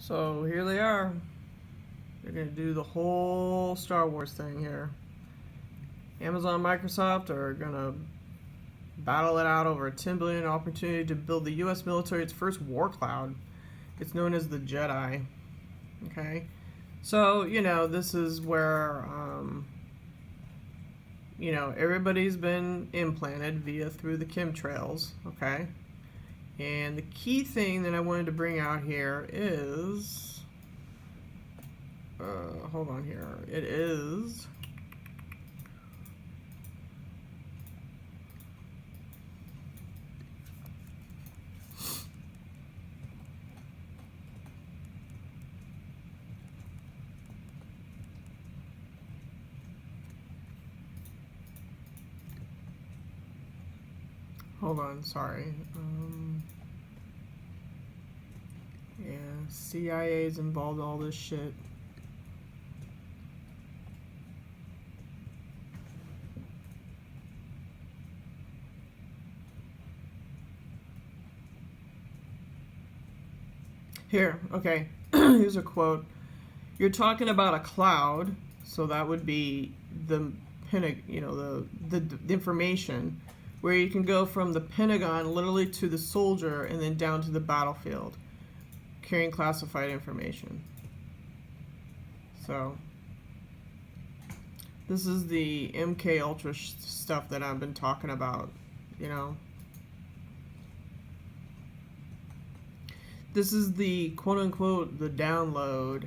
So here they are. They're going to do the whole Star Wars thing here. Amazon and Microsoft are going to battle it out over a $10 billion opportunity to build the U.S. military's first war cloud. It's known as the Jedi. Okay? So, this is where, everybody's been implanted through the chemtrails. Okay? And the key thing that I wanted to bring out here is... hold on here. It is... Hold on, sorry. Yeah, CIA's involved in all this shit. Here, okay. Here's a quote. You're talking about a cloud, so that would be the information where you can go from the Pentagon literally to the soldier and then down to the battlefield, carrying classified information. So this is the MK Ultra stuff that I've been talking about, This is the quote-unquote the download,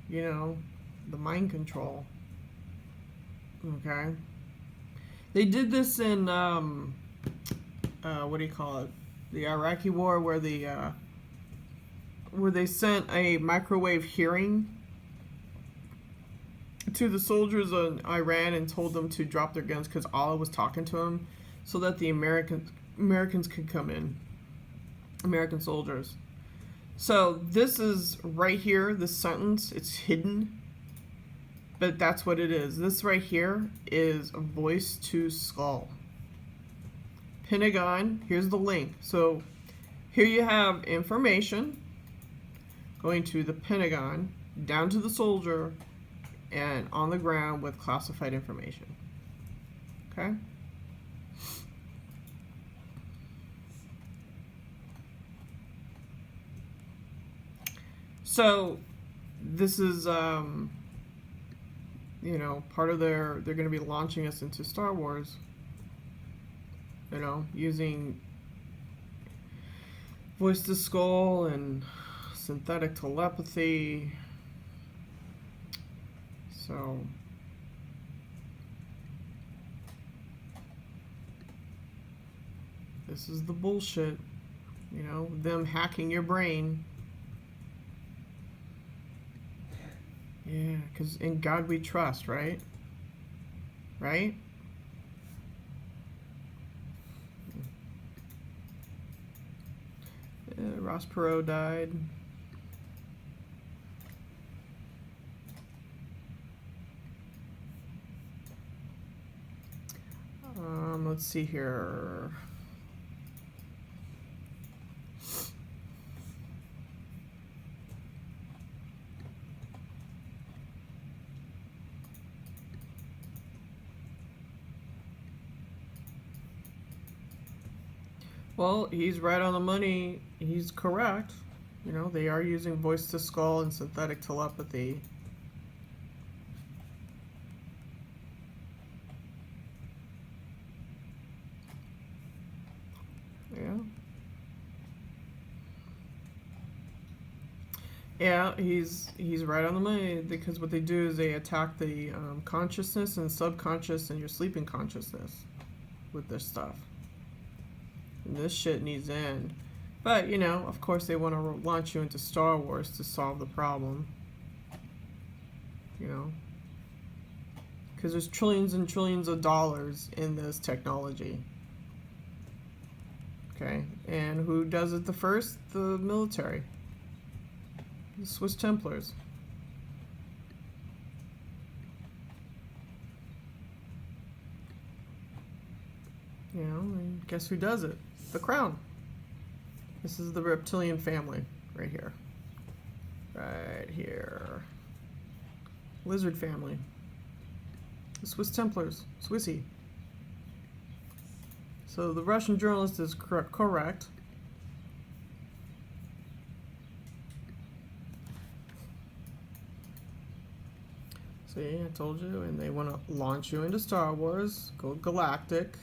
the mind control. Okay? They did this in, what do you call it? The Iraqi war where they sent a microwave hearing to the soldiers in Iran and told them to drop their guns because Allah was talking to them so that the Americans could come in. American soldiers. So this is right here, this sentence, it's hidden, but that's what it is. This right here is a voice to skull. Pentagon, here's the link. So here you have information going to the Pentagon, down to the soldier, and on the ground with classified information. Okay? So this is, part of they're going to be launching us into Star Wars, using voice to skull and synthetic telepathy. So this is the bullshit, them hacking your brain. Yeah, because in God we trust, right? Right? Ross Perot died. Let's see here. Well, he's right on the money. He's correct. They are using voice to skull and synthetic telepathy. Yeah. Yeah, he's right on the money because what they do is they attack the consciousness and subconscious and your sleeping consciousness with this stuff. And this shit needs to end. But, of course they want to launch you into Star Wars to solve the problem. Because there's trillions and trillions of dollars in this technology. Okay? And who does it the first? The military. The Swiss Templars. And guess who does it? The Crown. This is the reptilian family right here. right here. Lizard family. The Swiss Templars. Swissy. So the Russian journalist is correct. See, I told you, and they want to launch you into Star Wars, go galactic,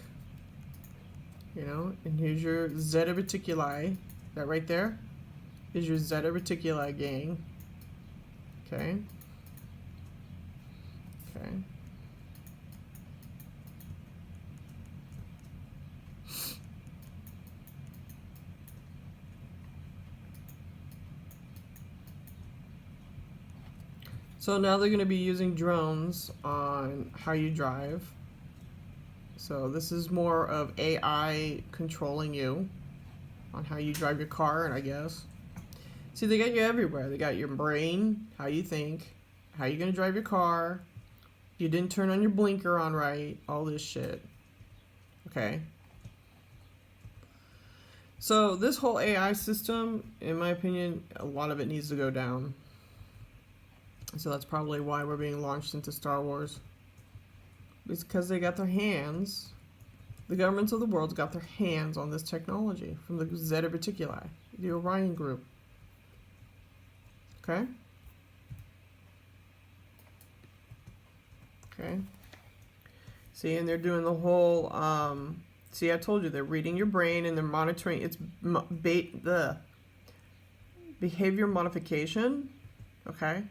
you know, and here's your Zeta Reticuli, that right there is your Zeta Reticuli gang, okay, okay. So now they're going to be using drones on how you drive. So this is more of AI controlling you on how you drive your car, and I guess. See, they got you everywhere. They got your brain, how you think, how you're going to drive your car, you didn't turn on your blinker on right, all this shit. Okay? So this whole AI system, in my opinion, a lot of it needs to go down. So that's probably why we're being launched into Star Wars. It's because they got their hands, the governments of the world got their hands on this technology from the Zeta Reticuli, the Orion group. Okay? Okay? See, and they're doing the whole, see, I told you, they're reading your brain and they're monitoring its the behavior modification. Okay?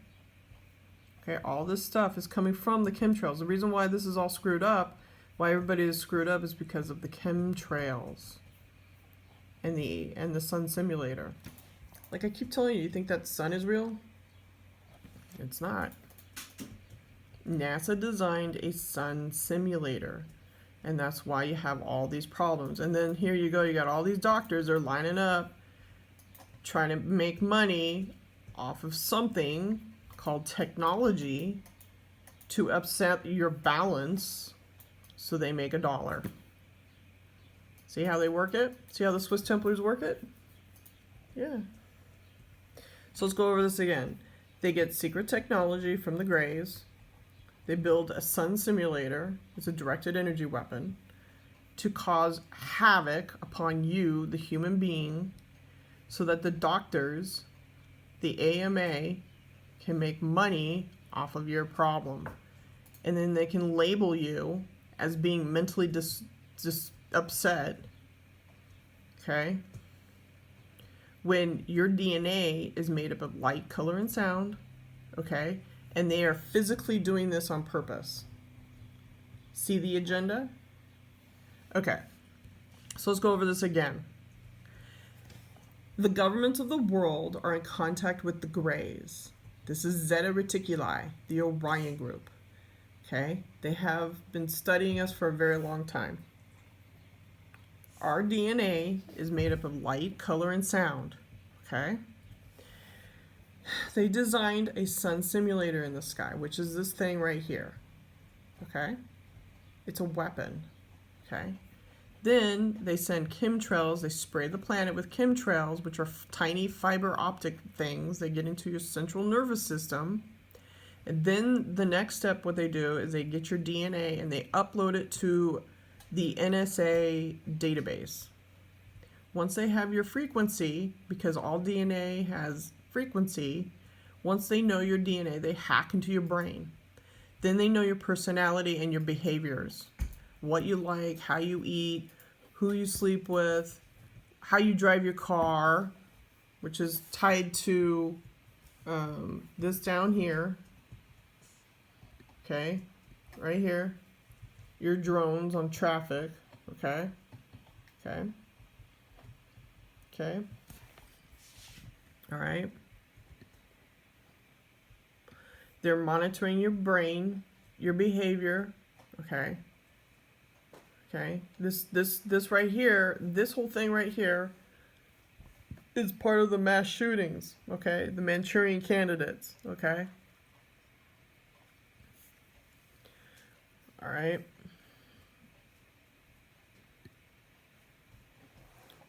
Okay, all this stuff is coming from the chemtrails. The reason why this is all screwed up, why everybody is screwed up, is because of the chemtrails and the sun simulator. Like I keep telling you, you think that sun is real? It's not. NASA designed a sun simulator, and that's why you have all these problems. And then here you go, you got all these doctors, they're lining up trying to make money off of something called technology to upset your balance so they make $1. See how they work it? See how the Swiss Templars work it? Yeah. So let's go over this again. They get secret technology from the Greys. They build a sun simulator. It's a directed energy weapon to cause havoc upon you, the human being, so that the doctors, the AMA, can make money off of your problem. And then they can label you as being mentally upset. Okay? When your DNA is made up of light, color, and sound. Okay? And they are physically doing this on purpose. See the agenda? Okay. So let's go over this again. The governments of the world are in contact with the Greys. This is Zeta Reticuli, the Orion group. Okay? They have been studying us for a very long time. Our DNA is made up of light, color, and sound. Okay? They designed a sun simulator in the sky, which is this thing right here. Okay? It's a weapon. Okay? Then they send chemtrails, they spray the planet with chemtrails, which are tiny fiber optic things. They get into your central nervous system. And then the next step, what they do is they get your DNA and they upload it to the NSA database. Once they have your frequency, because all DNA has frequency, once they know your DNA, they hack into your brain. Then they know your personality and your behaviors. What you like, how you eat, who you sleep with, how you drive your car, which is tied to this down here. Okay, right here. Your drones on traffic. Okay, okay, okay. All right. They're monitoring your brain, your behavior. Okay. Okay, this right here, this whole thing right here is part of the mass shootings, okay? The Manchurian candidates, okay? All right.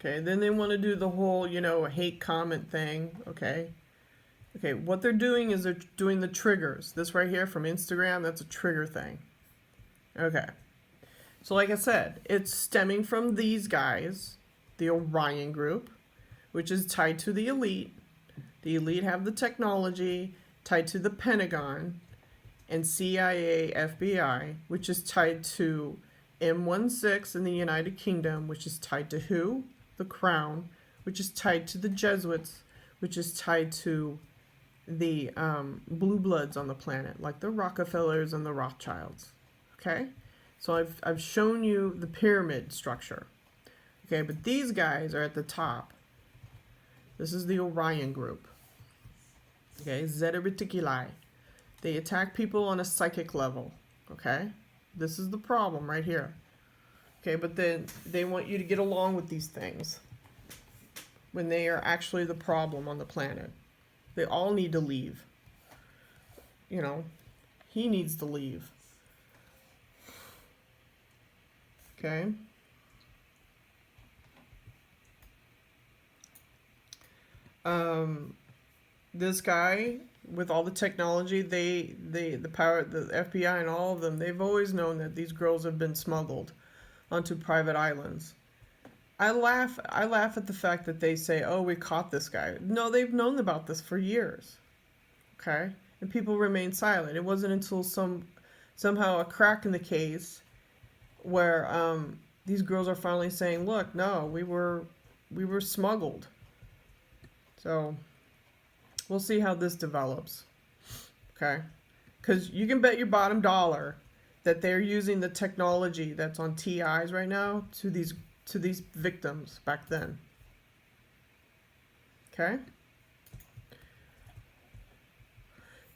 Okay, then they want to do the whole, hate comment thing, okay? Okay, what they're doing is they're doing the triggers. This right here from Instagram, that's a trigger thing. Okay. So like I said, it's stemming from these guys, the Orion group, which is tied to the elite. The elite have the technology tied to the Pentagon and CIA, FBI, which is tied to M16 in the United Kingdom, which is tied to who? The Crown, which is tied to the Jesuits, which is tied to the blue bloods on the planet, like the Rockefellers and the Rothschilds. Okay? So I've shown you the pyramid structure. Okay, but these guys are at the top. This is the Orion group. Okay, Zeta Reticuli. They attack people on a psychic level. Okay? This is the problem right here. Okay, but then they want you to get along with these things when they are actually the problem on the planet. They all need to leave. You know, he needs to leave. Okay? This guy with all the technology, the power, the FBI and all of them, they've always known that these girls have been smuggled onto private islands. I laugh at the fact that they say, "Oh, we caught this guy." No, they've known about this for years. Okay? And people remain silent. It wasn't until somehow a crack in the case where these girls are finally saying, "Look, no, we were smuggled." So we'll see how this develops. Okay? Because you can bet your bottom dollar that they're using the technology that's on TIs right now to these victims back then. Okay?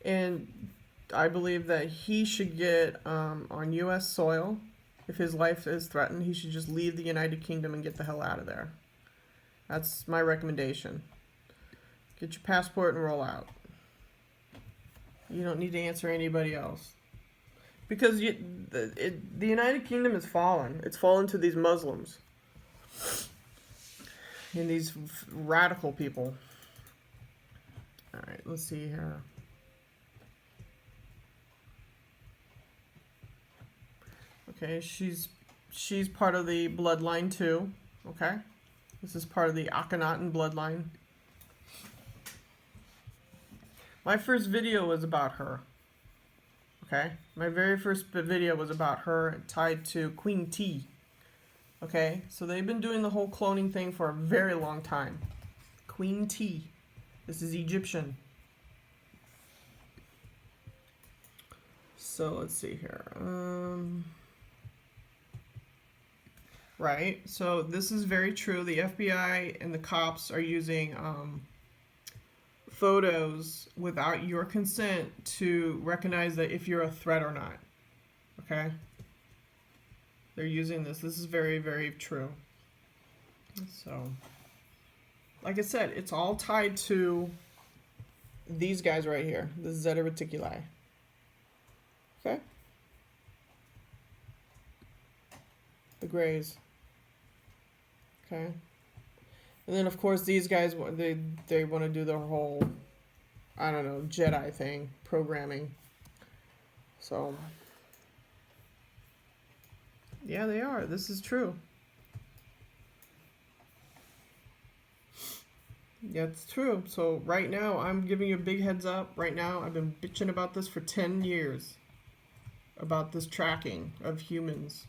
And I believe that he should get on U.S. soil. If his life is threatened, he should just leave the United Kingdom and get the hell out of there. That's my recommendation. Get your passport and roll out. You don't need to answer anybody else. Because the United Kingdom has fallen. It's fallen to these Muslims. And these radical people. Alright, let's see here. Okay, she's part of the bloodline too. Okay? This is part of the Akhenaten bloodline. My first video was about her. Okay? My very first video was about her tied to Queen T. Okay? So they've been doing the whole cloning thing for a very long time. Queen T. This is Egyptian. So let's see here. Right? So this is very true. The FBI and the cops are using photos without your consent to recognize that if you're a threat or not. Okay? They're using this. This is very, very true. So, like I said, it's all tied to these guys right here, the Zeta Reticuli. Okay? The Greys. Okay? And then, of course, these guys, they want to do the whole, I don't know, Jedi thing, programming. So, yeah, they are. This is true. Yeah, it's true. So, right now, I'm giving you a big heads up. Right now, I've been bitching about this for 10 years. About this tracking of humans.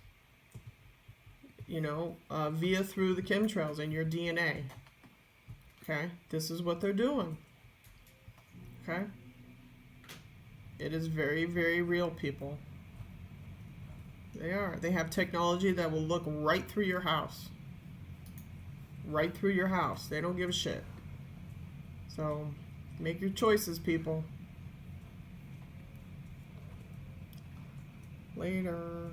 You know, via through the chemtrails in your DNA. Okay? This is what they're doing. Okay? It is very, very real, people. They are. They have technology that will look right through your house. Right through your house. They don't give a shit. So, make your choices, people. Later.